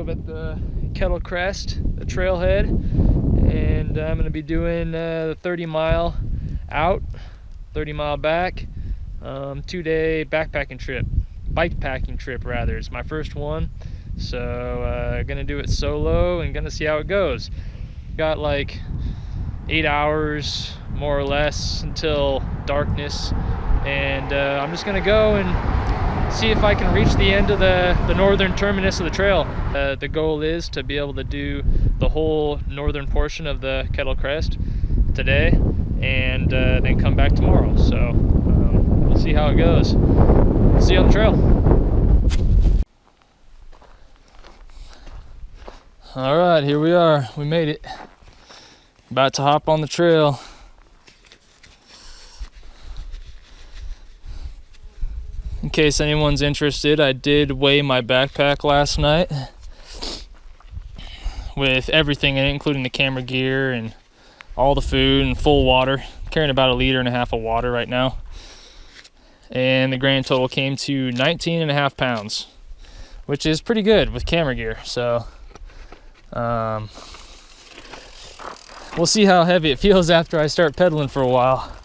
stove at the Kettle Crest, the trailhead, and I'm going to be doing the 30-mile out, 30-mile back, 2-day backpacking trip, bikepacking trip rather. It's my first one, so gonna do it solo and gonna see how it goes. Got like 8 hours more or less until darkness, and I'm just gonna go and see if I can reach the end of the northern terminus of the trail. The goal is to be able to do the whole northern portion of the Kettle Crest today, and then come back tomorrow. So we'll see how it goes. See you on the trail. All right, here we are. We made it. About to hop on the trail. In case anyone's interested, I did weigh my backpack last night with everything in it, including the camera gear and all the food and full water. I'm carrying about 1.5 liters of water right now. And the grand total came to 19.5 pounds, which is pretty good with camera gear. So we'll see how heavy it feels after I start pedaling for a while.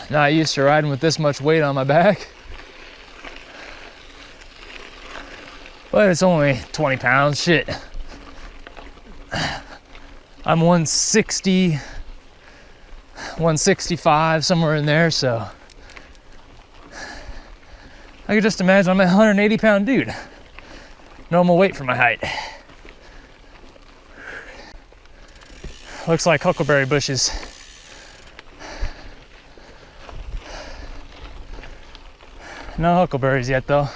Not used to riding with this much weight on my back, but it's only 20 pounds. Shit, I'm 160, 165, somewhere in there, so I could just imagine I'm a 180-pound dude. Normal weight for my height. Looks like huckleberry bushes. No huckleberries yet, though.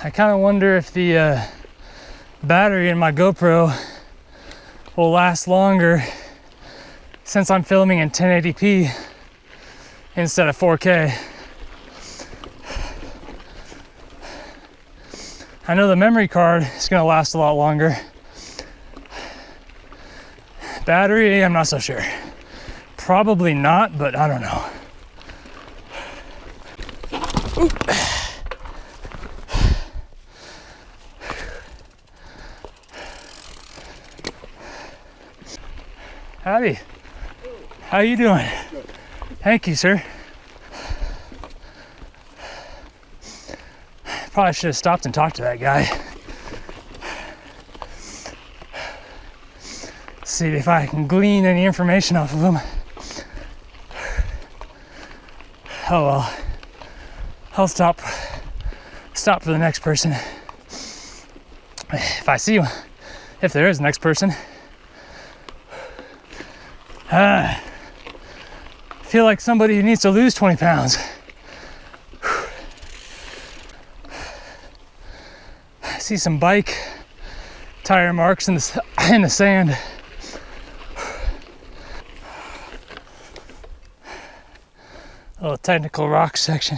I kind of wonder if the battery in my GoPro will last longer since I'm filming in 1080p instead of 4K. I know the memory card is going to last a lot longer. Battery, I'm not so sure. Probably not, but I don't know. Oop. Howdy. How you doing? Good. Thank you, sir. Probably should have stopped and talked to that guy. See if I can glean any information off of him. Oh well. I'll stop for the next person. If I see one, if there is a next person. I feel like somebody who needs to lose 20 pounds. I see some bike tire marks in the sand. A little technical rock section.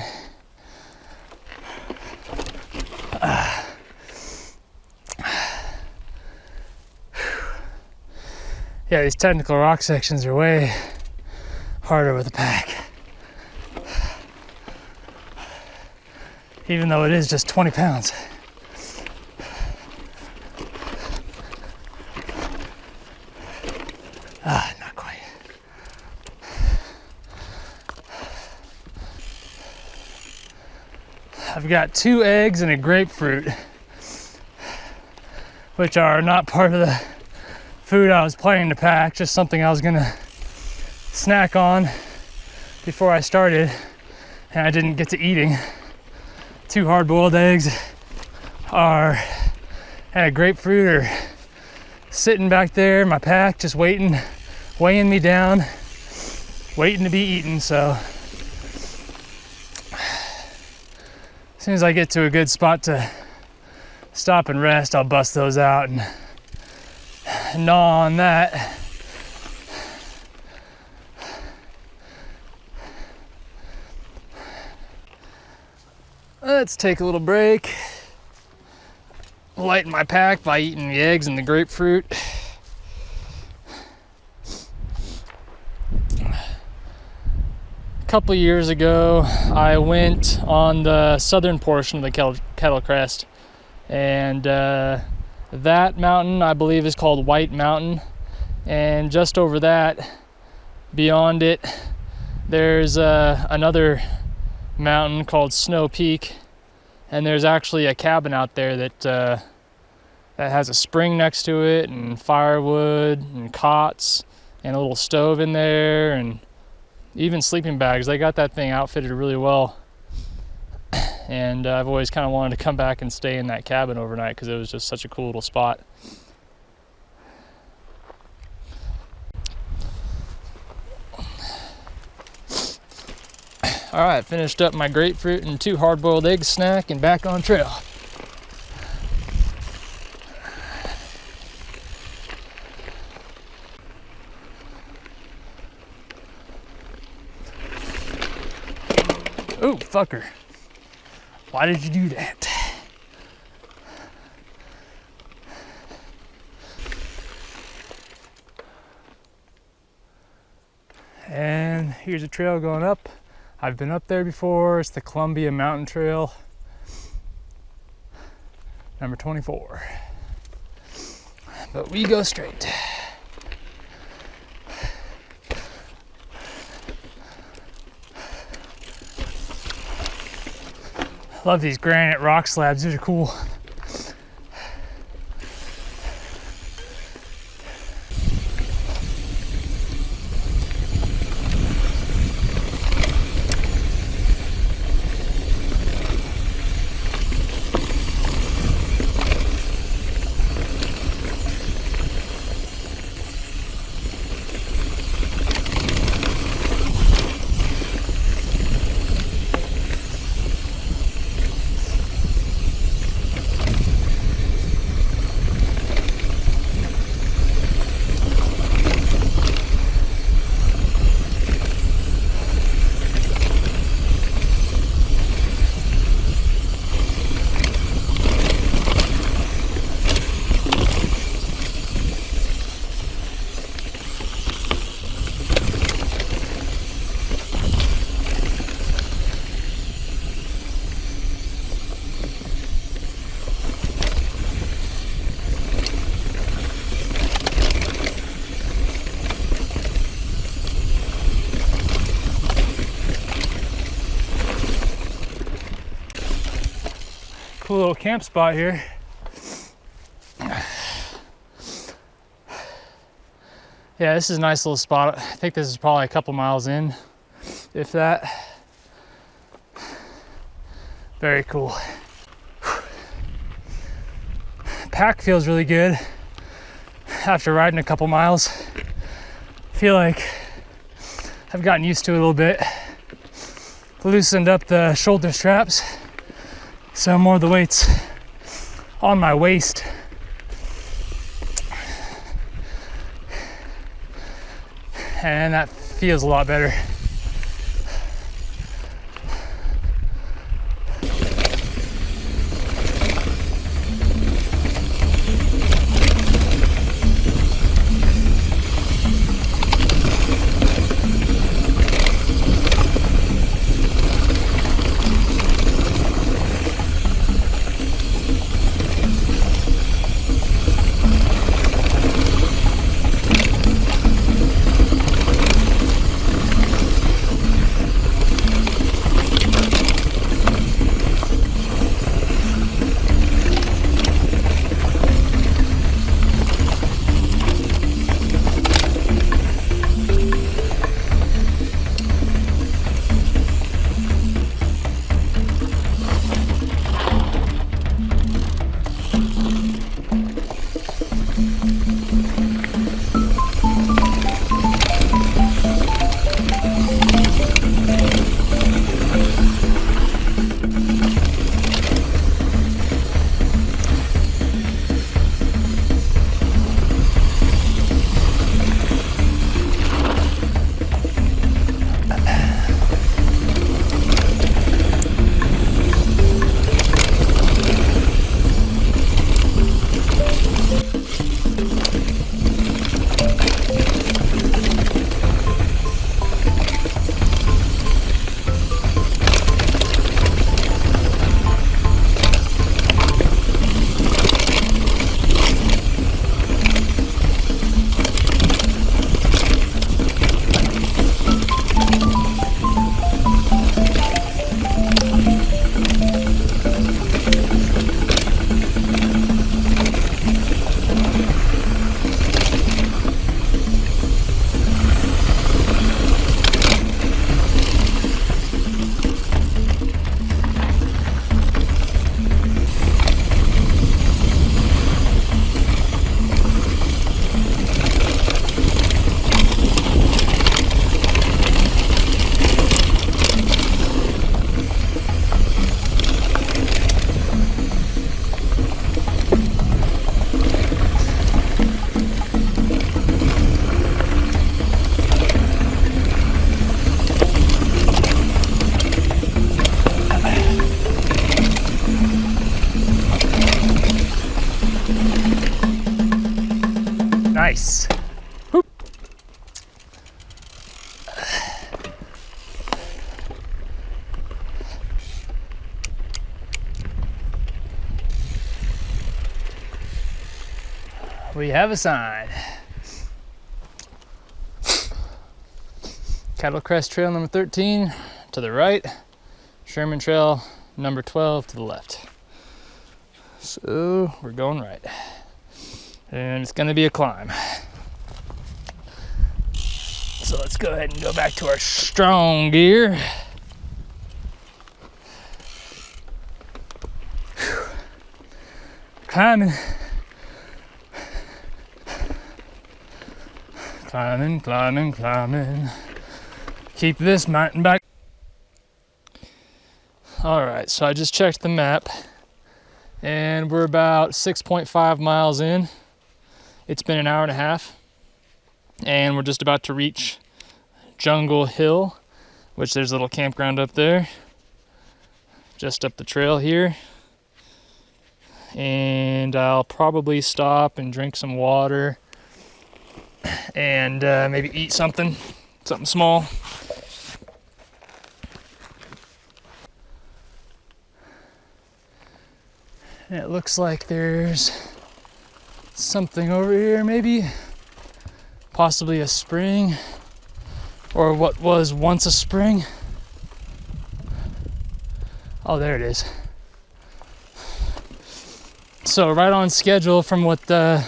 Yeah, these technical rock sections are way harder with a pack. Even though it is just 20 pounds. Not quite. I've got 2 eggs and a grapefruit, which are not part of the food I was planning to pack, just something I was gonna snack on before I started, and I didn't get to eating. 2 hard-boiled eggs and a grapefruit are sitting back there in my pack, just waiting, weighing me down, waiting to be eaten. So as soon as I get to a good spot to stop and rest, I'll bust those out and gnaw on that. Let's take a little break. lighten my pack by eating the eggs and the grapefruit. A couple of years ago, I went on the southern portion of the Kettle Crest, and that mountain I believe is called White Mountain, and just over that, beyond it, there's another mountain called Snow Peak, and there's actually a cabin out there that has a spring next to it, and firewood and cots and a little stove in there, and even sleeping bags. They got that thing outfitted really well, and I've always kind of wanted to come back and stay in that cabin overnight because it was just such a cool little spot. All right, finished up my grapefruit and 2 hard-boiled egg snack and back on trail. Oh, fucker. Why did you do that? And here's a trail going up. I've been up there before. It's the Columbia Mountain Trail, number 24. But we go straight. Love these granite rock slabs, these are cool. Cool little camp spot here. Yeah, this is a nice little spot. I think this is probably a couple miles in, if that. Very cool. Pack feels really good after riding a couple miles. I feel like I've gotten used to it a little bit. Loosened up the shoulder straps, so more of the weight's on my waist. And that feels a lot better. Nice. Whoop. We have a sign. Kettle Crest Trail number 13 to the right, Sherman Trail number 12 to the left. So we're going right. And it's gonna be a climb. So let's go ahead and go back to our strong gear. Whew. Climbing. Climbing, climbing, climbing. Keep this mountain bike. All right, so I just checked the map and we're about 6.5 miles in. It's been an hour and a half and we're just about to reach Jungle Hill, which there's a little campground up there, just up the trail here. And I'll probably stop and drink some water and maybe eat something small. And it looks like there's something over here, maybe possibly a spring, or what was once a spring. Oh, there it is. So right on schedule from what the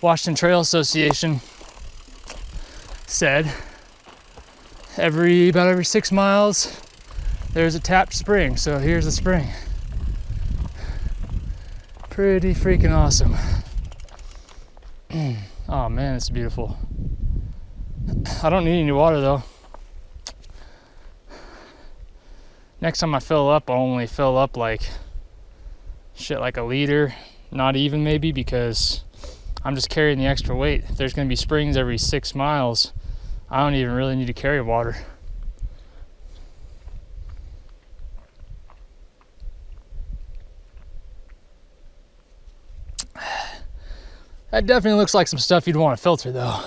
Washington Trail Association said. About every 6 miles there's a tapped spring, so here's the spring. Pretty freaking awesome. Oh man, it's beautiful. I don't need any water though. Next time I fill up, I'll only fill up like a liter, not even maybe, because I'm just carrying the extra weight. If there's gonna be springs every 6 miles, I don't even really need to carry water. That definitely looks like some stuff you'd want to filter though.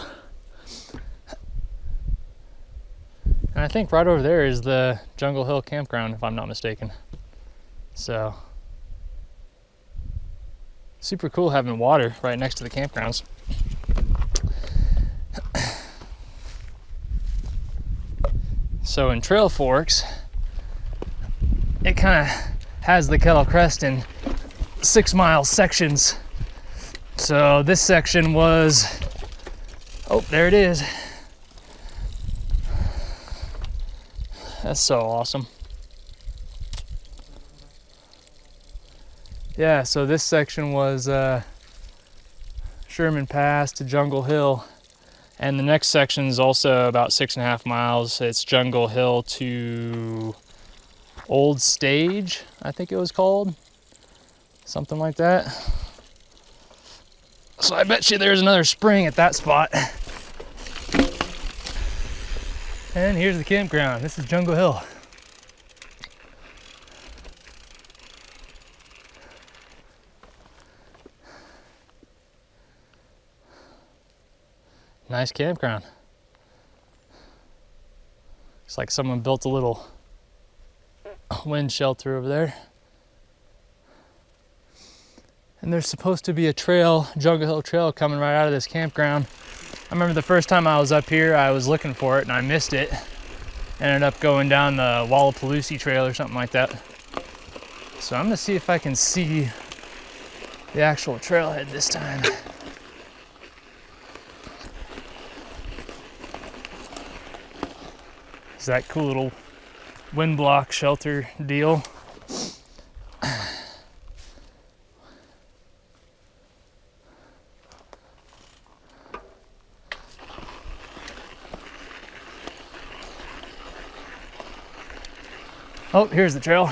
And I think right over there is the Jungle Hill campground, if I'm not mistaken. So, super cool having water right next to the campgrounds. So in Trail Forks, it kind of has the Kettle Crest in 6 mile sections. So this section was, oh, there it is. That's so awesome. Yeah, so this section was Sherman Pass to Jungle Hill. And the next section is also about 6.5 miles. It's Jungle Hill to Old Stage, I think it was called. Something like that. So I bet you there's another spring at that spot. And here's the campground. This is Jungle Hill. Nice campground. Looks like someone built a little wind shelter over there. And there's supposed to be a trail, Jungle Hill Trail, coming right out of this campground. I remember the first time I was up here, I was looking for it and I missed it. Ended up going down the Wallapalooza Trail or something like that. So I'm gonna see if I can see the actual trailhead this time. It's that cool little wind block shelter deal. Oh, here's the trail.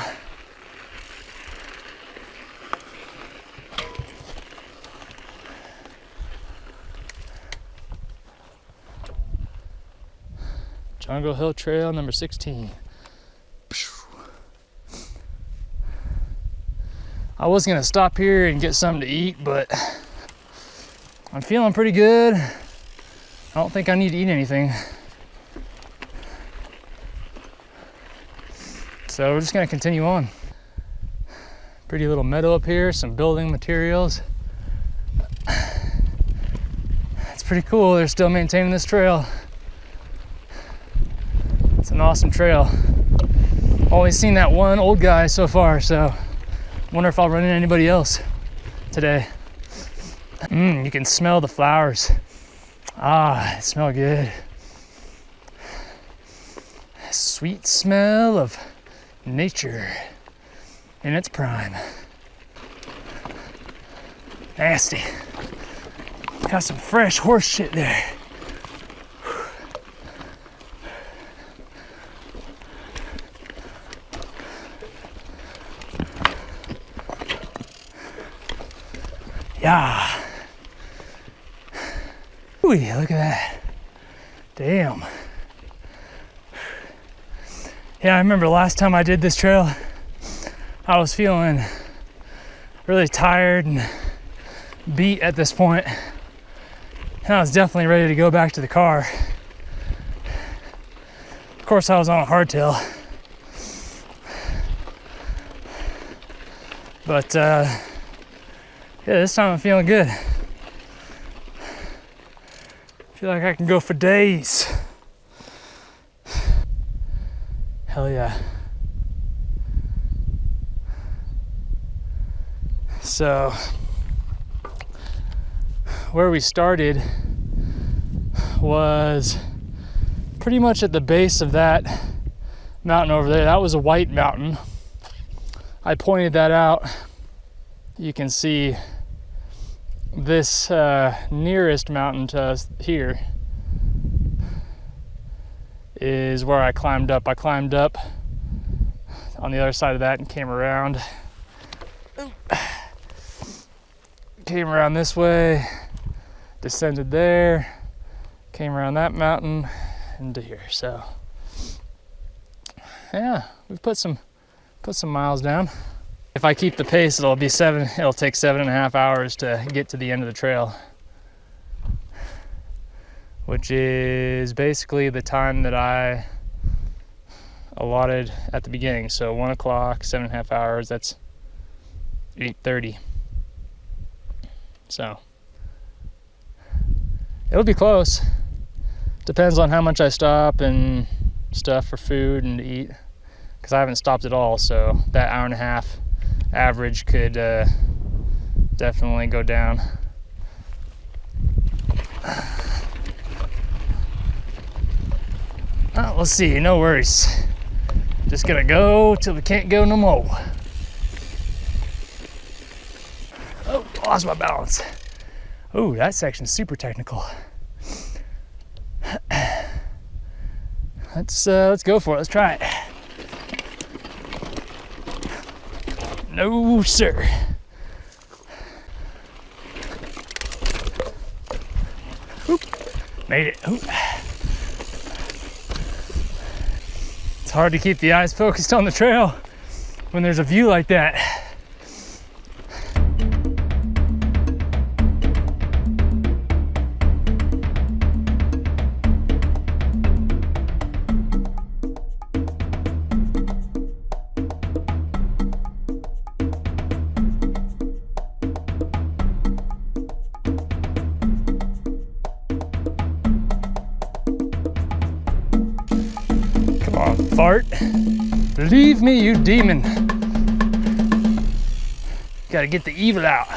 Jungle Hill Trail number 16. I was gonna stop here and get something to eat, but I'm feeling pretty good. I don't think I need to eat anything. So we're just gonna continue on. Pretty little meadow up here, some building materials. It's pretty cool. They're still maintaining this trail. It's an awesome trail. Only seen that one old guy so far, so wonder if I'll run into anybody else today. You can smell the flowers. Ah, they smell good. Sweet smell of nature in its prime. Nasty. Got some fresh horse shit there. Yeah. Ooh, look at that. Damn. Yeah, I remember last time I did this trail, I was feeling really tired and beat at this point. And I was definitely ready to go back to the car. Of course, I was on a hardtail. But yeah, this time I'm feeling good. I feel like I can go for days. Hell yeah. So, where we started was pretty much at the base of that mountain over there. That was a white mountain. I pointed that out. You can see this nearest mountain to us here is where I climbed up. I climbed up on the other side of that and came around. Came around this way, descended there, came around that mountain into here. So yeah, we've put some miles down. If I keep the pace, it'll take 7.5 hours to get to the end of the trail, which is basically the time that I allotted at the beginning. So 1 o'clock, 7.5 hours, that's 8:30. So it'll be close. Depends on how much I stop and stuff for food and to eat, because I haven't stopped at all. So that 1.5 hour average could definitely go down. Let's see, no worries. Just gonna go till we can't go no more. Oh, lost my balance. Oh, that section's super technical. Let's go for it. Let's try it. No, sir. Oop, made it. Oop. It's hard to keep the eyes focused on the trail when there's a view like that. Fart. Leave me, you demon. Gotta get the evil out.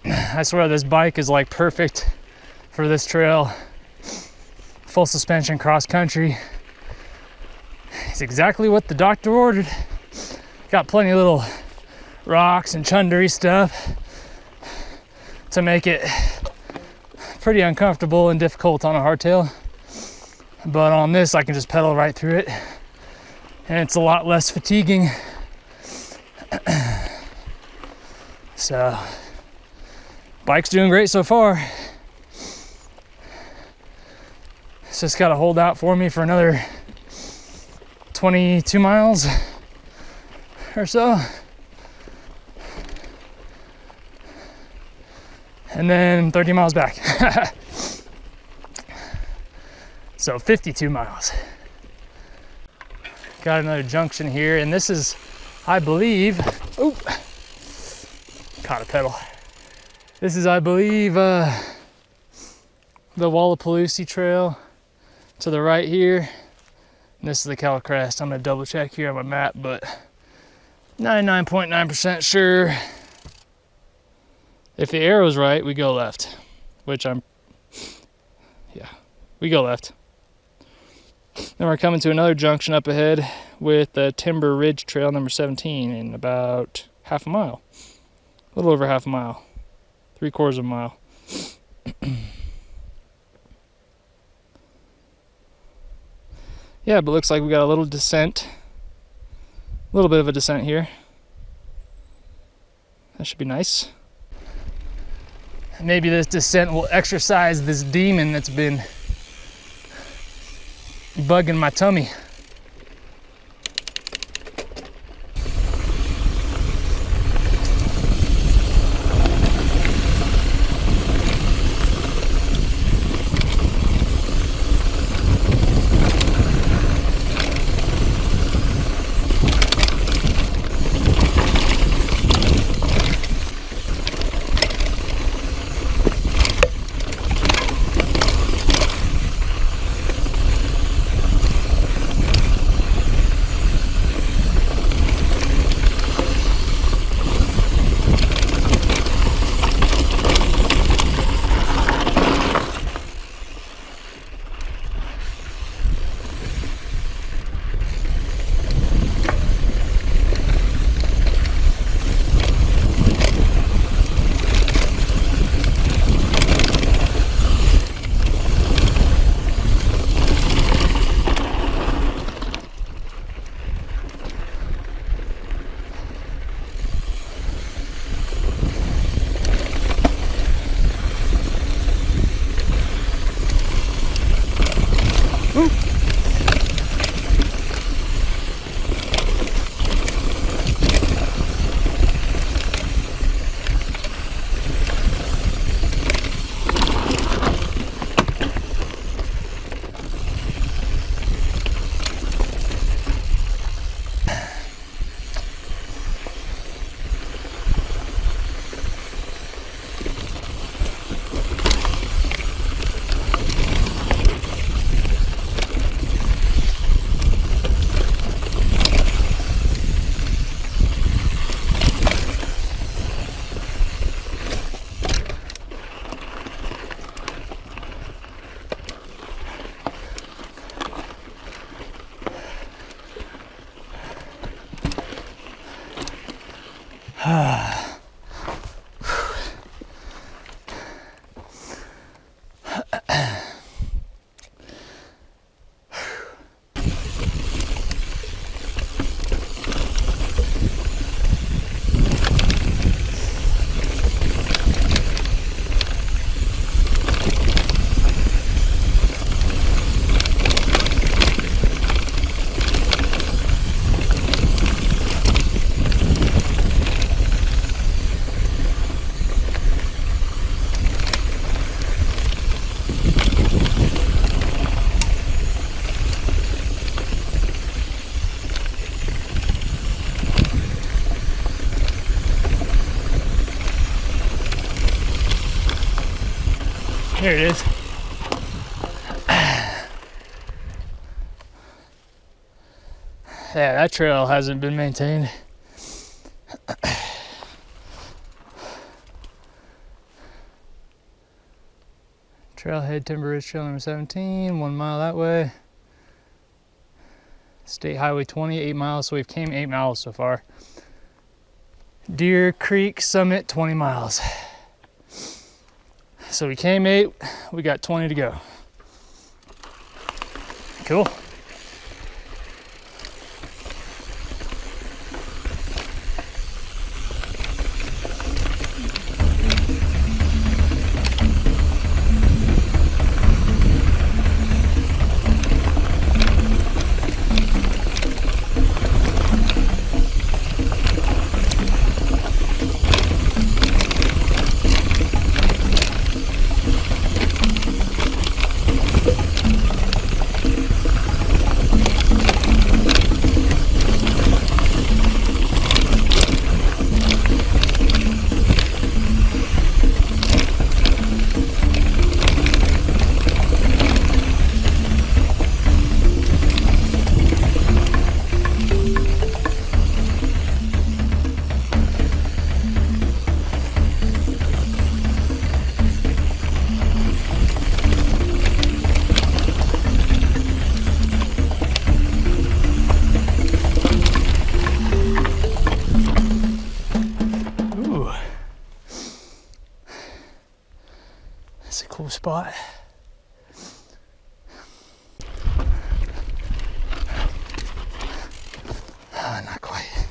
I swear this bike is like perfect for this trail. Full suspension, cross country. It's exactly what the doctor ordered. Got plenty of little rocks and chundery stuff to make it pretty uncomfortable and difficult on a hardtail. But on this, I can just pedal right through it, and it's a lot less fatiguing. So, bike's doing great so far. It's just got to hold out for me for another 22 miles or so. and then 30 miles back. So 52 miles. Got another junction here, and this is, I believe, oop, caught a pedal. This is, I believe, the Wallapalooza Trail to the right here. And this is the Kettle Crest. I'm gonna double check here on my map, but 99.9% sure. If the arrow's right, we go left, which we go left. Then we're coming to another junction up ahead with the Timber Ridge Trail number 17 in about half a mile. A little over half a mile. 3/4 of a mile. Yeah, but looks like we got a little descent. A little bit of a descent here. That should be nice. Maybe this descent will exercise this demon that's been bugging my tummy. Here it is. Yeah, that trail hasn't been maintained. Trailhead Timber Ridge Trail number 17, 1 mile that way. State Highway 20, 8 miles, so we've came 8 miles so far. Deer Creek Summit, 20 miles. So we came 8, we got 20 to go. Cool. spot. Not quite.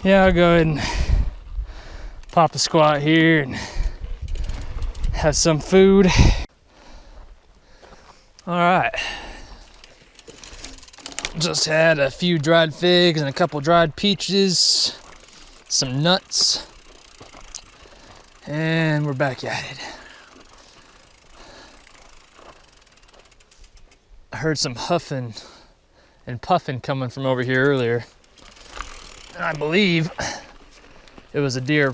Yeah, I'll go ahead and pop a squat here and have some food. All right. Just had a few dried figs and a couple dried peaches, some nuts, and we're back at it. I heard some huffing and puffing coming from over here earlier, and I believe it was a deer.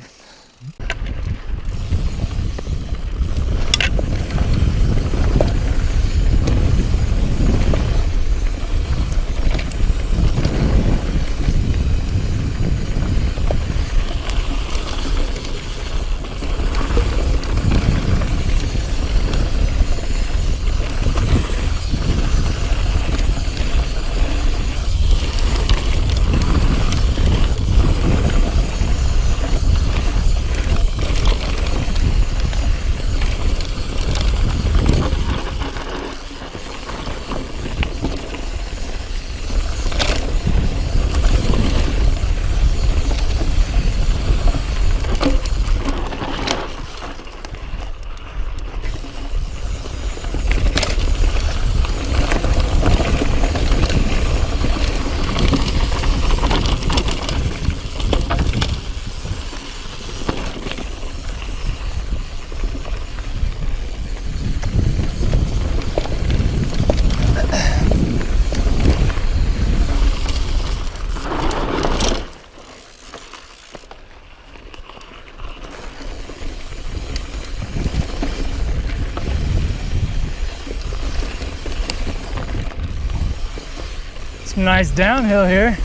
Nice downhill here.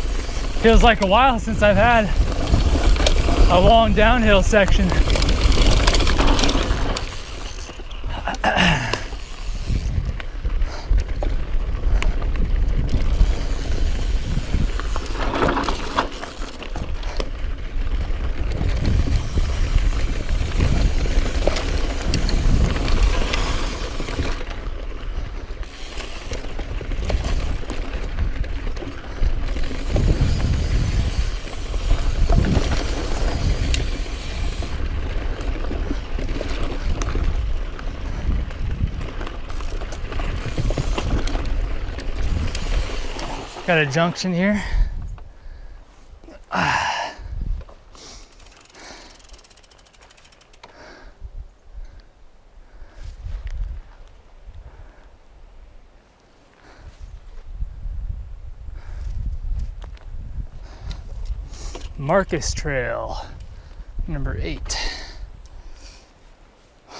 Feels like a while since I've had a long downhill section. Got a junction here. Marcus Trail, number 8.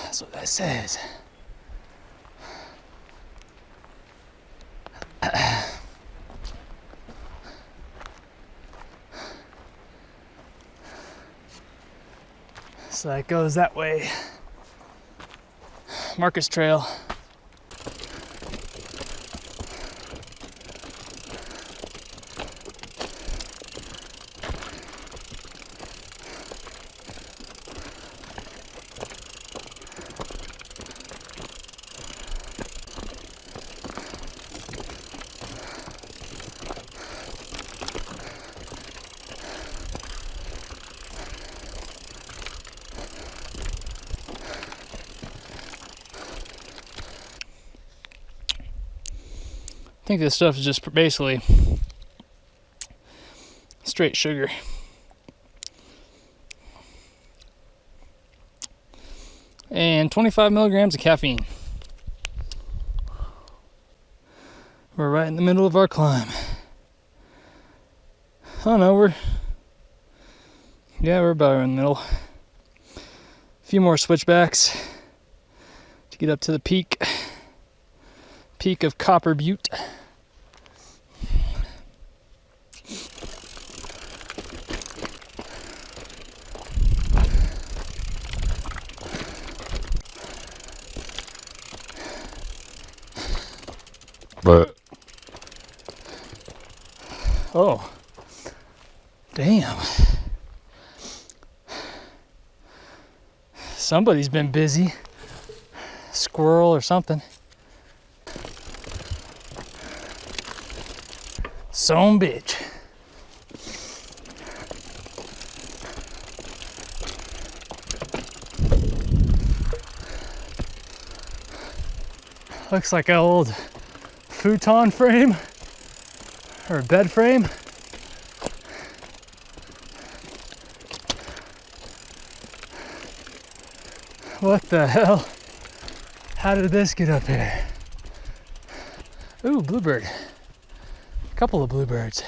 That's what that says. So that goes that way. Marcus Trail. I think this stuff is just basically straight sugar. And 25 milligrams of caffeine. We're right in the middle of our climb. Oh no, we're about in the middle. A few more switchbacks to get up to the peak of Copper Butte. But oh, damn. Somebody's been busy. Squirrel or something. Son bitch. Looks like an old futon frame or a bed frame. What the hell? How did this get up here? Ooh, bluebird. A couple of bluebirds.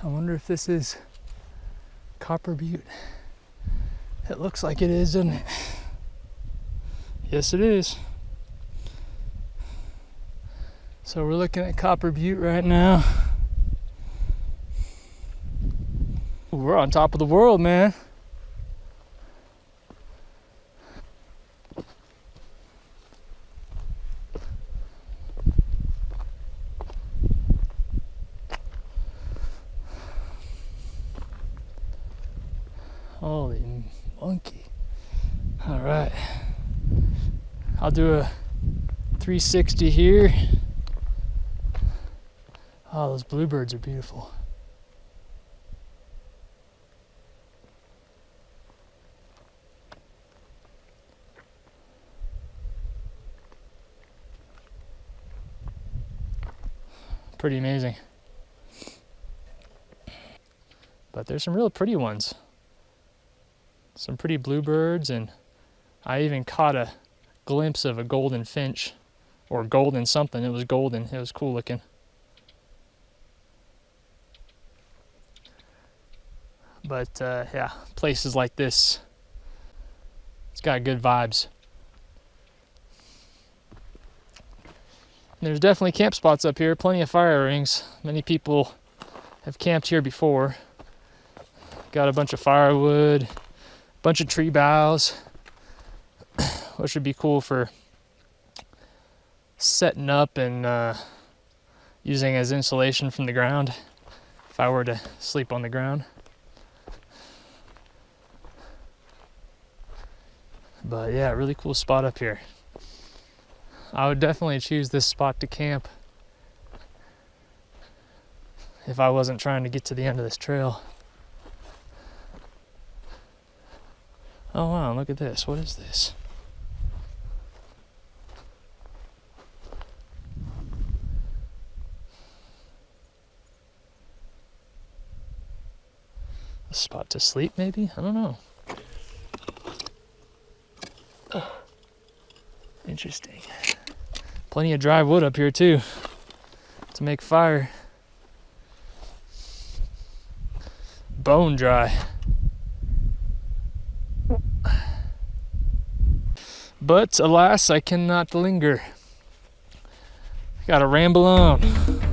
I wonder if this is Copper Butte. It looks like it is, doesn't it? Yes, it is. So we're looking at Copper Butte right now. Ooh, we're on top of the world, man. Holy monkey. All right. I'll do a 360 here. Oh, those bluebirds are beautiful. Pretty amazing. But there's some real pretty ones. Some pretty bluebirds, and I even caught a glimpse of a golden finch, or golden something. It was golden. It was cool looking. But yeah, places like this, it's got good vibes. There's definitely camp spots up here, plenty of fire rings. Many people have camped here before. Got a bunch of firewood, bunch of tree boughs, which would be cool for setting up and using as insulation from the ground if I were to sleep on the ground. But yeah, really cool spot up here. I would definitely choose this spot to camp if I wasn't trying to get to the end of this trail. Oh wow, look at this. What is this? A spot to sleep maybe? I don't know. Oh, interesting. Plenty of dry wood up here too to make fire. Bone dry. But alas, I cannot linger. Gotta ramble on.